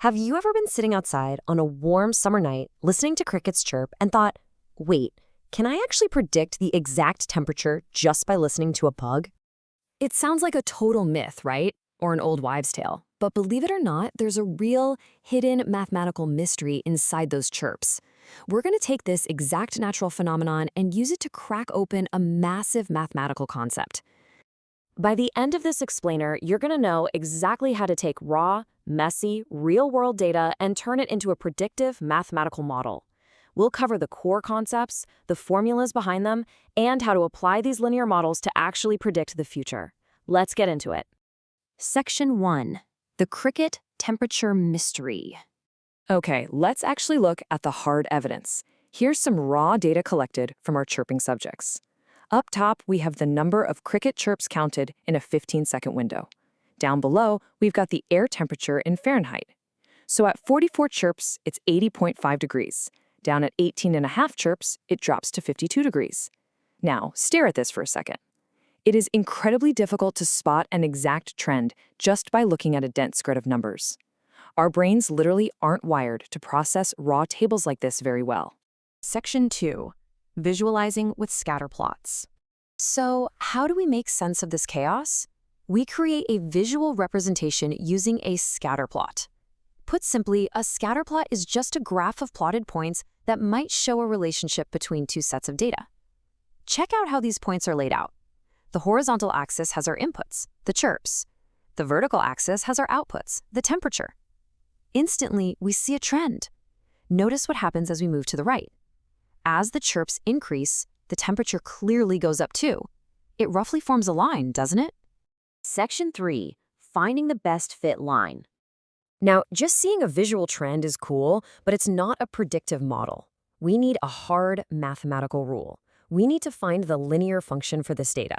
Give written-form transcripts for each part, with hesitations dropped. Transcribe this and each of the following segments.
Have you ever been sitting outside on a warm summer night listening to crickets chirp and thought, wait, can I actually predict the exact temperature just by listening to a bug? It sounds like a total myth, right? Or an old wives' tale. But believe it or not, there's a real hidden mathematical mystery inside those chirps. We're going to take this exact natural phenomenon and use it to crack open a massive mathematical concept. By the end of this explainer, you're going to know exactly how to take raw, messy, real-world data and turn it into a predictive mathematical model. We'll cover the core concepts, the formulas behind them, and how to apply these linear models to actually predict the future. Let's get into it. Section 1. The cricket temperature mystery. Okay, let's actually look at the hard evidence. Here's some raw data collected from our chirping subjects. Up top, we have the number of cricket chirps counted in a 15-second window. Down below, we've got the air temperature in Fahrenheit. So at 44 chirps, it's 80.5 degrees. Down at 18.5 chirps, it drops to 52 degrees. Now, stare at this for a second. It is incredibly difficult to spot an exact trend just by looking at a dense grid of numbers. Our brains literally aren't wired to process raw tables like this very well. Section 2. Visualizing with scatter plots. So, how do we make sense of this chaos? We create a visual representation using a scatter plot. Put simply, a scatter plot is just a graph of plotted points that might show a relationship between two sets of data. Check out how these points are laid out. The horizontal axis has our inputs, the chirps. The vertical axis has our outputs, the temperature. Instantly, we see a trend. Notice what happens as we move to the right. As the chirps increase, the temperature clearly goes up too. It roughly forms a line, doesn't it? Section 3. Finding the best fit line. Now, just seeing a visual trend is cool, but it's not a predictive model. We need a hard mathematical rule. We need to find the linear function for this data.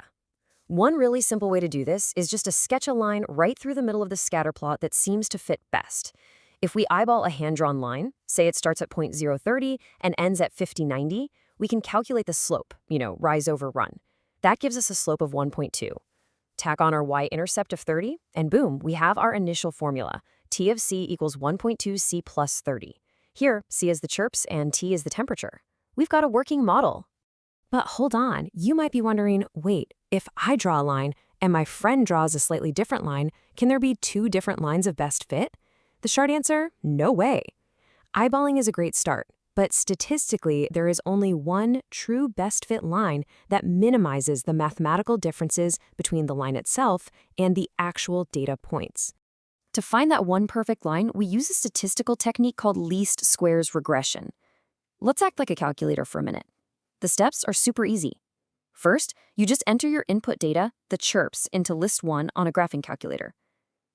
One really simple way to do this is just to sketch a line right through the middle of the scatter plot that seems to fit best. If we eyeball a hand-drawn line, say it starts at point 030 and ends at 5090, we can calculate the slope, rise over run. That gives us a slope of 1.2. Tack on our y-intercept of 30, and boom, we have our initial formula. T of c equals 1.2 c plus 30. Here, c is the chirps and t is the temperature. We've got a working model. But hold on, you might be wondering, wait, if I draw a line and my friend draws a slightly different line, can there be two different lines of best fit? The short answer, no way. Eyeballing is a great start, but statistically, there is only one true best fit line that minimizes the mathematical differences between the line itself and the actual data points. To find that one perfect line, we use a statistical technique called least squares regression. Let's act like a calculator for a minute. The steps are super easy. First, you just enter your input data, the chirps, into list 1 on a graphing calculator.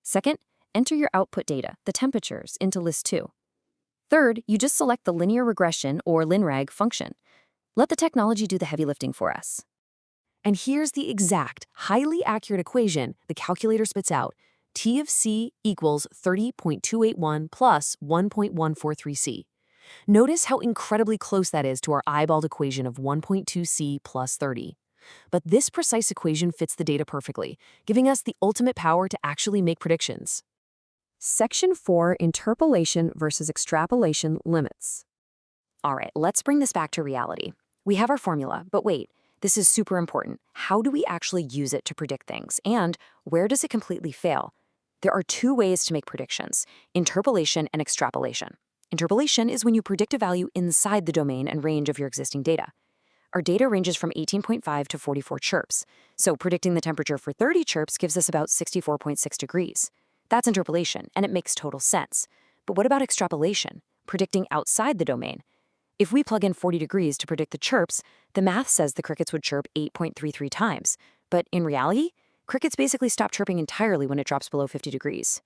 Second, enter your output data, the temperatures, into list 2. Third, you just select the linear regression or linreg function. Let the technology do the heavy lifting for us. And here's the exact, highly accurate equation the calculator spits out. T of c equals 30.281 plus 1.143c. Notice how incredibly close that is to our eyeballed equation of 1.2c plus 30. But this precise equation fits the data perfectly, giving us the ultimate power to actually make predictions. Section 4, interpolation versus extrapolation limits. All right, let's bring this back to reality. We have our formula, but wait, this is super important. How do we actually use it to predict things? And where does it completely fail? There are two ways to make predictions, interpolation and extrapolation. Interpolation is when you predict a value inside the domain and range of your existing data. Our data ranges from 18.5 to 44 chirps, so predicting the temperature for 30 chirps gives us about 64.6 degrees. That's interpolation, and it makes total sense. But what about extrapolation, predicting outside the domain? If we plug in 40 degrees to predict the chirps, the math says the crickets would chirp 8.33 times. But in reality, crickets basically stop chirping entirely when it drops below 50 degrees.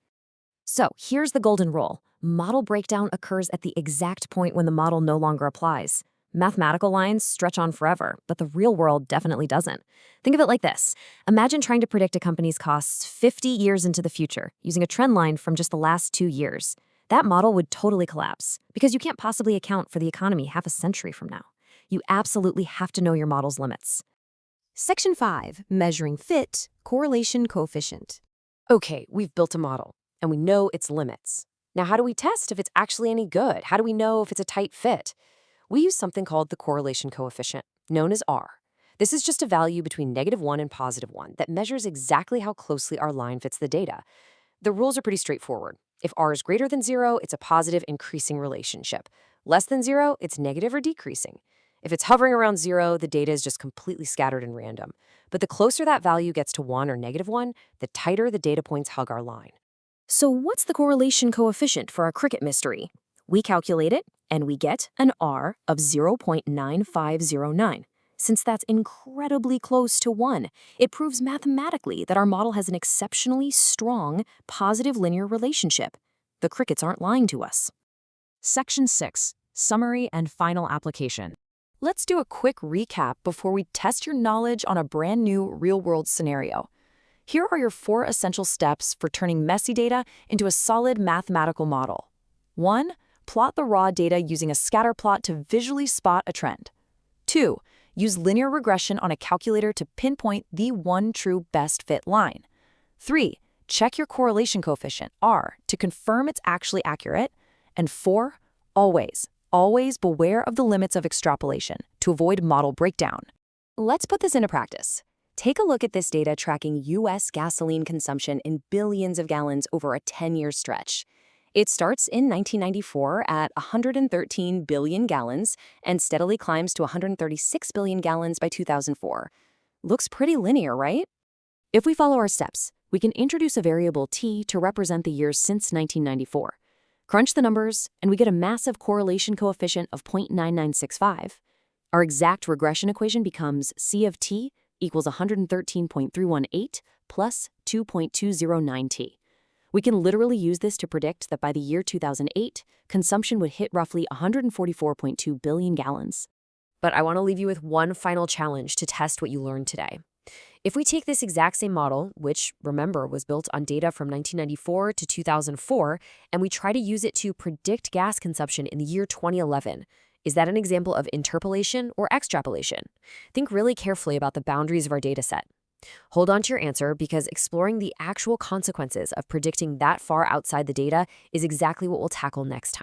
So here's the golden rule. Model breakdown occurs at the exact point when the model no longer applies. Mathematical lines stretch on forever, but the real world definitely doesn't. Think of it like this. Imagine trying to predict a company's costs 50 years into the future, using a trend line from just the last 2 years. That model would totally collapse, because you can't possibly account for the economy half a century from now. You absolutely have to know your model's limits. Section 5, measuring fit, correlation coefficient. Okay, we've built a model, and we know its limits. Now, how do we test if it's actually any good? How do we know if it's a tight fit? We use something called the correlation coefficient, known as R. This is just a value between -1 and +1 that measures exactly how closely our line fits the data. The rules are pretty straightforward. If R is greater than 0, it's a positive increasing relationship. Less than 0, it's negative or decreasing. If it's hovering around 0, the data is just completely scattered and random. But the closer that value gets to 1 or -1, the tighter the data points hug our line. So what's the correlation coefficient for our cricket mystery? We calculate it, and we get an R of 0.9509. Since that's incredibly close to 1, it proves mathematically that our model has an exceptionally strong positive linear relationship. The crickets aren't lying to us. Section 6. Summary and Final Application. Let's do a quick recap before we test your knowledge on a brand new real-world scenario. Here are your 4 essential steps for turning messy data into a solid mathematical model. 1. Plot the raw data using a scatter plot to visually spot a trend. 2. Use linear regression on a calculator to pinpoint the one true best fit line. 3. Check your correlation coefficient, R, to confirm it's actually accurate. And 4. Always beware of the limits of extrapolation to avoid model breakdown. Let's put this into practice. Take a look at this data tracking U.S. gasoline consumption in billions of gallons over a 10-year stretch. It starts in 1994 at 113 billion gallons and steadily climbs to 136 billion gallons by 2004. Looks pretty linear, right? If we follow our steps, we can introduce a variable t to represent the years since 1994. Crunch the numbers, and we get a massive correlation coefficient of 0.9965. Our exact regression equation becomes C of t equals 113.318 plus 2.209t. We can literally use this to predict that by the year 2008, consumption would hit roughly 144.2 billion gallons. But I want to leave you with one final challenge to test what you learned today. If we take this exact same model, which, remember, was built on data from 1994 to 2004, and we try to use it to predict gas consumption in the year 2011, is that an example of interpolation or extrapolation? Think really carefully about the boundaries of our data set. Hold on to your answer, because exploring the actual consequences of predicting that far outside the data is exactly what we'll tackle next time.